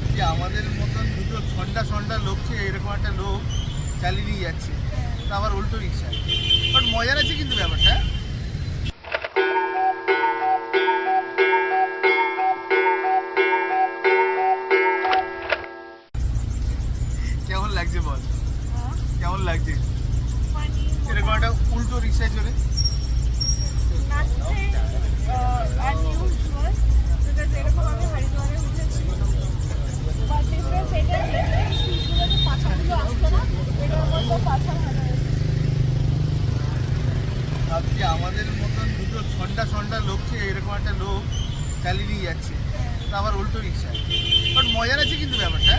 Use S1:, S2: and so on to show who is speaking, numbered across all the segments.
S1: ভাবছি আমাদের মতন দুটো সন্ডা সন্ডা লোক ছিল, এরকম একটা লোক চালিয়ে নিয়ে যাচ্ছে, তা আবার উল্টো রিক্সা। বাট মজার আছে কিন্তু ব্যাপারটা। কেমন লাগছে বল, কেমন লাগছে এরকম একটা উল্টো রিক্সায় চড়ে? ভাবছি আমাদের মতন দুটো সন্ডা সন্ডা লোক ছিল, এরকম একটা লোক চালিয়ে নিয়ে যাচ্ছে, তা আবার উল্টো রিক্সায়। বাট মজার আছে কিন্তু ব্যাপারটা।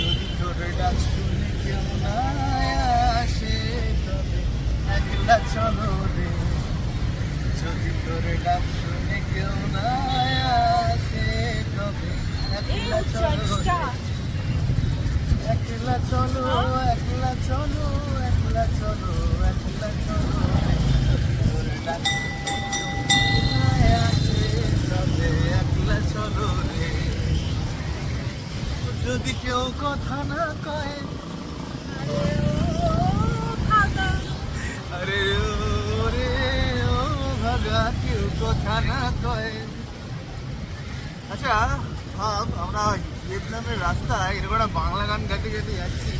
S1: যদি তোর ডাক শুনে কেউ না আসে তবে একলা চলো রে, যদি তোর ডাক শুনে কেউ না আসে তবে একলা চলো রে। একলা চলো, একলা চলো, একলা চলো, একলা চলো, তোর ডাক আসে তবে একলা চলো রে। যদি কেউ কথা না কয়, আরে ও রে ও ভাগা, কেউ কথা না কয়। আচ্ছা ভাব, আমরা ভিয়েতনামের রাস্তায় এরকম একটা বাংলা গান গাইতে গাইতে যাচ্ছি,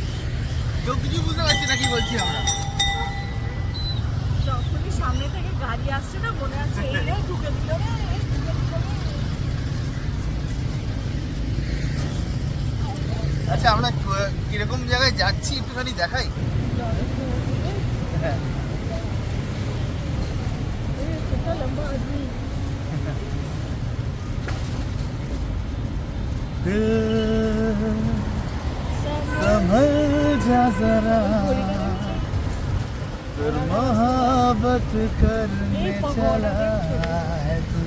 S1: কেউ কিছু বুঝতে পারছি না কি বলছি আমরা।
S2: যখনই সামনে থেকে গাড়ি আসছে না মনে আছে এই রে ঢুকে দিল রে, ঢুকে দিল রে।
S1: আচ্ছা আমরা কিরকম জায়গায় যাচ্ছি একটুখানি দেখাই। হ্যাঁ
S2: कितना लंबा आदमी।
S1: संभल जा जरा, फिर मोहब्बत करने चला है तू,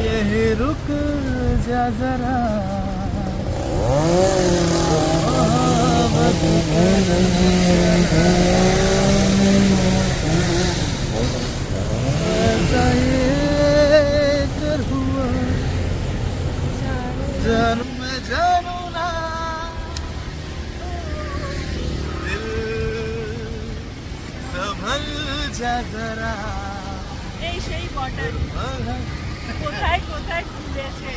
S1: यही रुक जा जरा, मोहब्बत करने जन्म जानू ना, दिल संभल जा जरा।
S2: এই সেই বর্ডার কোথায় কোথায় ঘুরেছে।